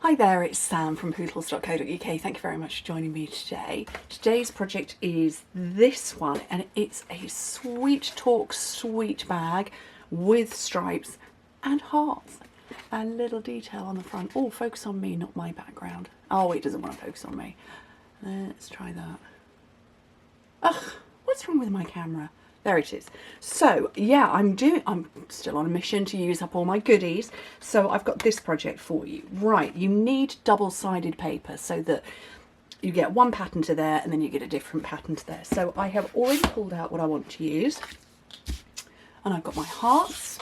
Hi there, it's Sam from Pootles.co.uk. Thank you very much for joining me today. Today's project is this one, and it's a sweet talk sweet bag with stripes and hearts. A little detail on the front. Oh, focus on me, not my background. Oh, it doesn't want to focus on me. Let's try that. Ugh, what's wrong with my camera? There it is. So yeah, I'm still on a mission to use up all my goodies. So I've got this project for you. Right, you need double-sided paper so that you get one pattern to there and then you get a different pattern to there. So I have already pulled out what I want to use. And I've got my hearts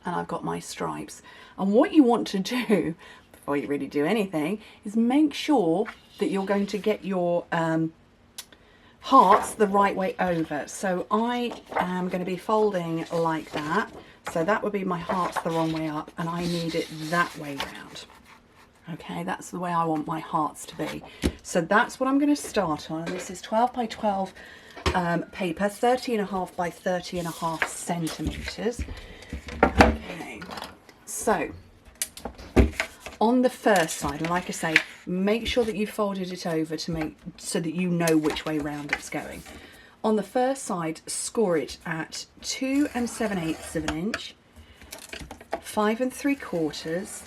and I've got my stripes. And what you want to do, before you really do anything, is make sure that you're going to get your hearts the right way over. So I am going to be folding like that. So that would be my hearts the wrong way up, and I need it that way round. Okay, that's the way I want my hearts to be. So that's what I'm going to start on. This is 12 by 12 paper, 30.5 by 30.5 centimeters. Okay, so on the first side, and like I say, make sure that you folded it over so that you know which way round it's going. On the first side, score it at 2 7/8 of an inch, 5 3/4,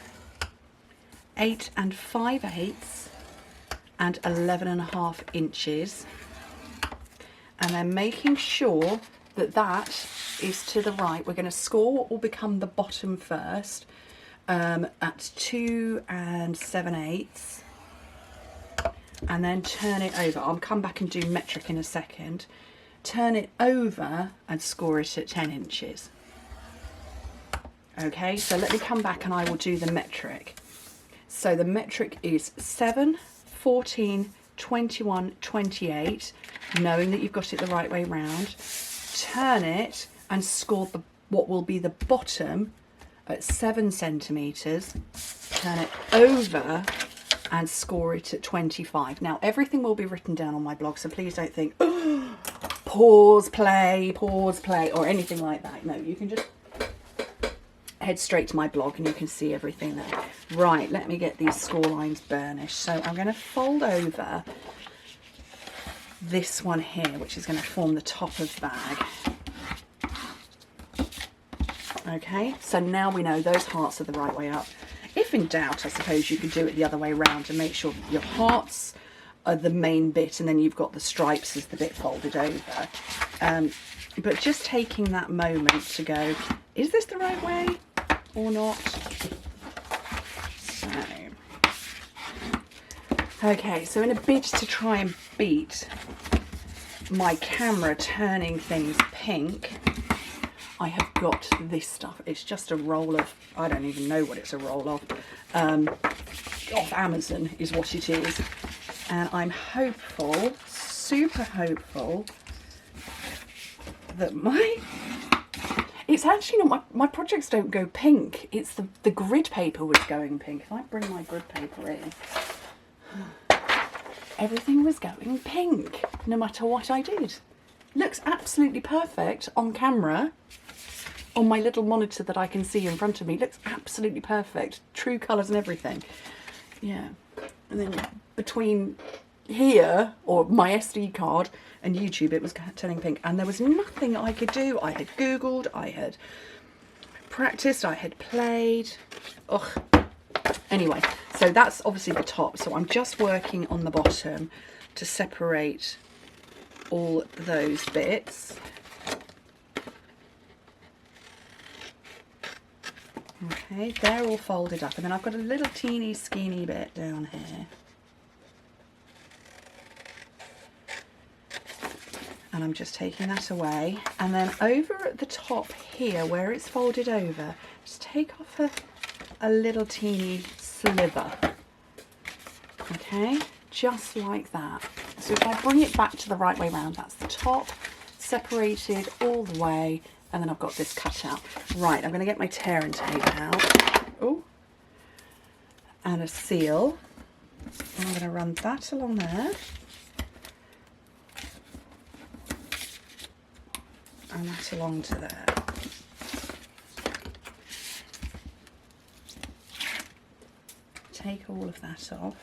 8 5/8, and 11.5 inches. And then making sure that that is to the right. We're going to score what will become the bottom first. At 2 7/8, and then turn it over. I'll come back and do metric in a second. Turn it over and score it at 10 inches. Okay, so let me come back and I will do the metric. So the metric is 7, 14, 21, 28, knowing that you've got it the right way round. Turn it and score what will be the bottom at 7 centimeters, turn it over and score it at 25. Now everything will be written down on my blog, so please don't think, oh, pause, play, or anything like that. No, you can just head straight to my blog and you can see everything there. Right, let me get these score lines burnished. So I'm going to fold over this one here, which is going to form the top of the bag. Okay, so now we know those hearts are the right way up. If in doubt, I suppose you could do it the other way around and make sure that your hearts are the main bit and then you've got the stripes as the bit folded over. But just taking that moment to go, is this the right way or not? So, okay, so in a bid to try and beat my camera turning things pink, I have got this stuff. It's just a roll of, I don't even know what it's a roll of. Off Amazon is what it is. And I'm hopeful, super hopeful, that it's actually not, my projects don't go pink. It's the grid paper was going pink. If I bring my grid paper in, everything was going pink, no matter what I did. Looks absolutely perfect on camera. On my little monitor that I can see in front of me, looks absolutely perfect. True colours and everything. Yeah. And then between here, or my SD card, and YouTube, it was turning pink. And there was nothing I could do. I had Googled, I had practiced, I had played. Ugh. Anyway, so that's obviously the top. So I'm just working on the bottom to separate all those bits. Okay, they're all folded up, and then I've got a little teeny skinny bit down here. And I'm just taking that away. And then over at the top here, where it's folded over, just take off a little teeny sliver. Okay, just like that. So if I bring it back to the right way round, that's the top, separated all the way. And then I've got this cut out. Right, I'm going to get my tear and tape out. Oh, and a seal. And I'm going to run that along there. And that along to there. take all of that off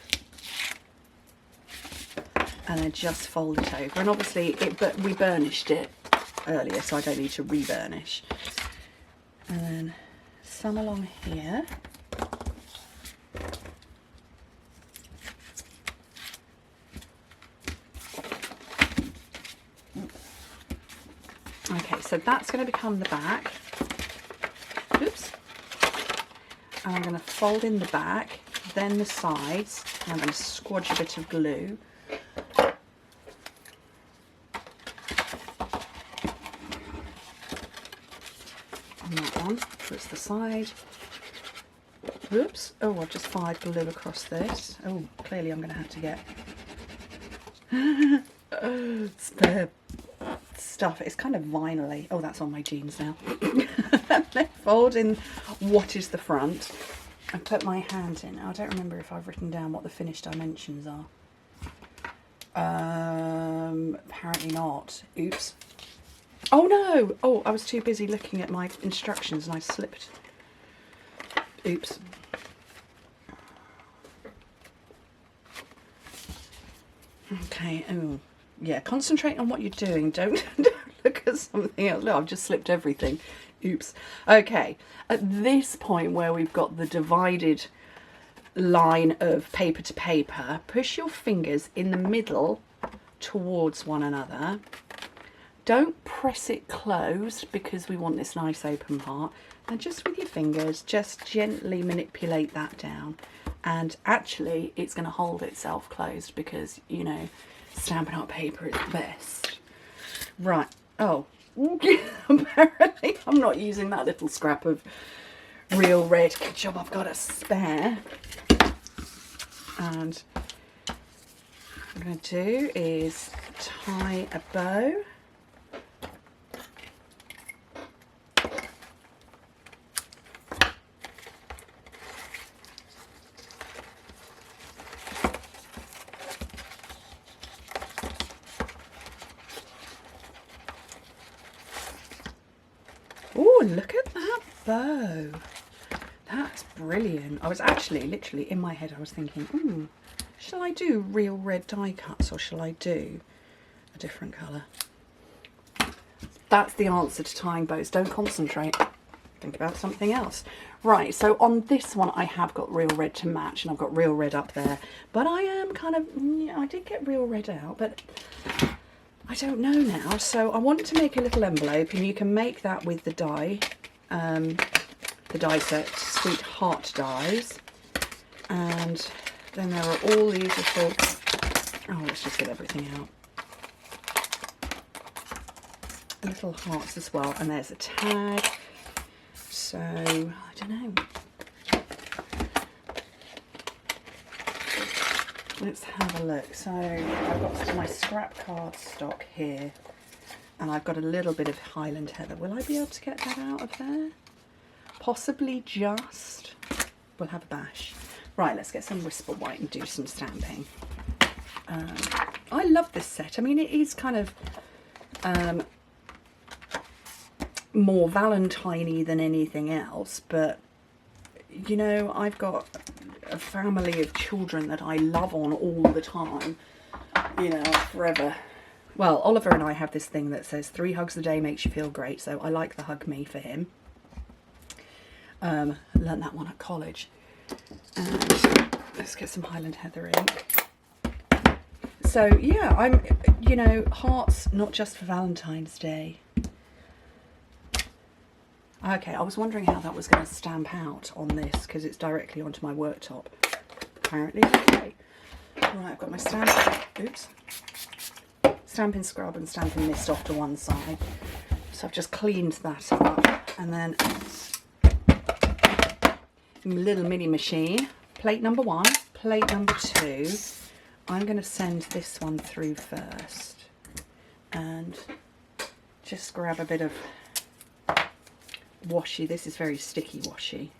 and then just fold it over. And obviously we burnished it earlier, so I don't need to re-burnish. And then some along here. Okay, so that's going to become the back. Oops. And I'm going to fold in the back, then the sides, and I'm going to squodge a bit of glue. On that one, that's the side. Oops. Oh, I've just fired glue across this. Oh, clearly I'm going to have to get spare stuff. It's kind of vinyl-y. Oh, that's on my jeans now. Then fold in what is the front and put my hand in. I don't remember if I've written down what the finished dimensions are. Apparently not. Oops. Oh no! Oh, I was too busy looking at my instructions and I slipped. Oops. Okay. Oh, yeah. Concentrate on what you're doing. Don't look at something else. Look, I've just slipped everything. Oops. Okay. At this point where we've got the divided line of paper to paper, push your fingers in the middle towards one another. Don't press it closed because we want this nice open part. And just with your fingers, just gently manipulate that down. And actually, it's going to hold itself closed because, you know, Stampin' Up! Paper is the best. Right. Oh, apparently I'm not using that little scrap of real red. Good job, I've got a spare. And what I'm going to do is tie a bow. Oh, look at that bow. That's brilliant. I was actually, literally, in my head, I was thinking, shall I do real red die cuts or shall I do a different colour? That's the answer to tying bows. Don't concentrate. Think about something else. Right, so on this one, I have got real red to match, and I've got real red up there. But I am kind of, yeah, I did get real red out, but I don't know now. So I want to make a little envelope, and you can make that with the die set, Sweet Heart dies. And then there are all these little, oh, let's just get everything out. Little hearts as well, and there's a tag. So, I don't know. Let's have a look. So, I've got my scrap card stock here, and I've got a little bit of Highland Heather. Will I be able to get that out of there? Possibly just. We'll have a bash. Right, let's get some Whisper White and do some stamping. I love this set. I mean, it is kind of more Valentine-y than anything else, but you know, I've got a family of children that I love on all the time, you know, forever. Well, Oliver and I have this thing that says 3 hugs a day makes you feel great, so I like the hug me for him. Learned that one at college. And let's get some Highland Heather ink. So yeah, I'm, you know, hearts not just for Valentine's Day. Okay, I was wondering how that was going to stamp out on this because it's directly onto my worktop. Apparently, okay. Right, I've got my Stampin' Scrub and Stampin' Mist off to one side. So I've just cleaned that up, and then little mini machine. Plate number 1, plate number 2. I'm going to send this one through first, and just grab a bit of washi. This is very sticky washi,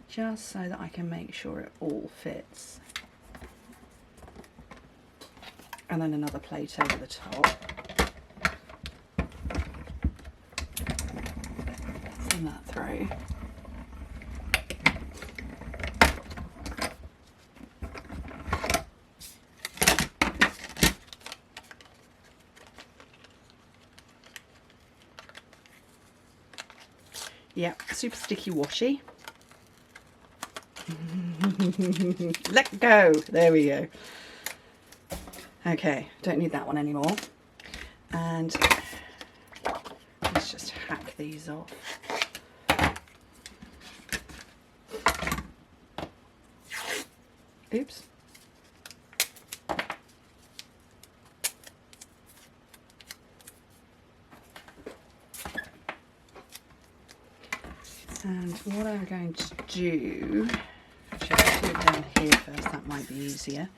just so that I can make sure it all fits. And then another plate over the top. Send that through. Yep, super sticky washi. Let go. There we go. Okay, don't need that one anymore. And let's just hack these off. Oops. And what I'm going to do, actually I'll do it down here first, that might be easier.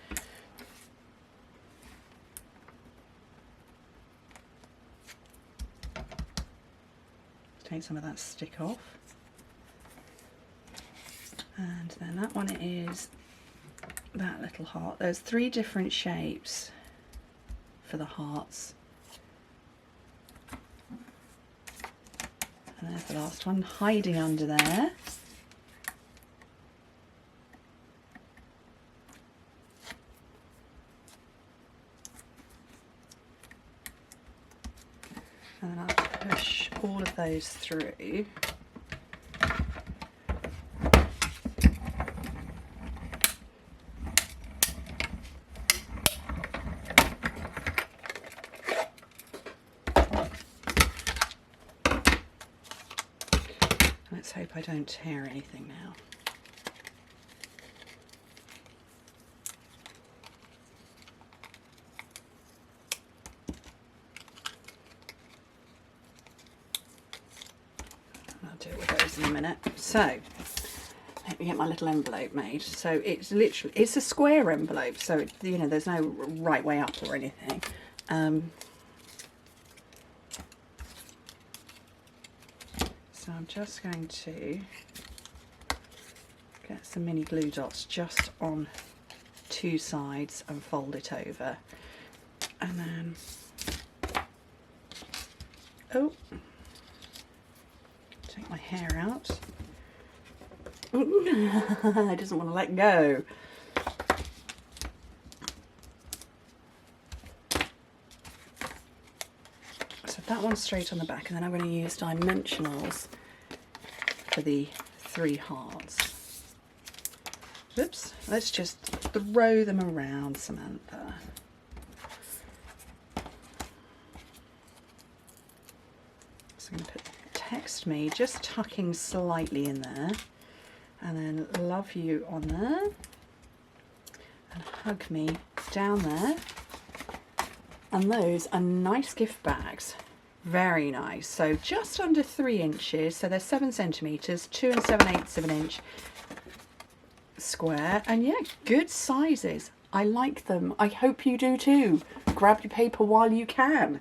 Take some of that stick off. And then that one is that little heart. There's 3 different shapes for the hearts. And there's the last one hiding under there. And then I'll push all of those through. Let's hope I don't tear anything now. I'll deal with those in a minute. So, let me get my little envelope made. So it's literally, it's a square envelope, so it, you know, there's no right way up or anything. So I'm just going to get some mini glue dots just on 2 sides and fold it over. And then, oh, take my hair out. It doesn't want to let go. So that one's straight on the back, and then I'm going to use dimensionals for the 3 hearts. Oops, let's just throw them around, Samantha. So I'm going to put text me, just tucking slightly in there, and then love you on there, and hug me down there. And those are nice gift bags. Very nice. So just under 3 inches, so they're 7 centimetres, 2 7/8 of an inch square, and yeah, good sizes. I like them. I hope you do too. Grab your paper while you can.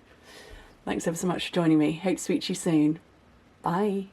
Thanks ever so much for joining me. Hope to speak to you soon. Bye.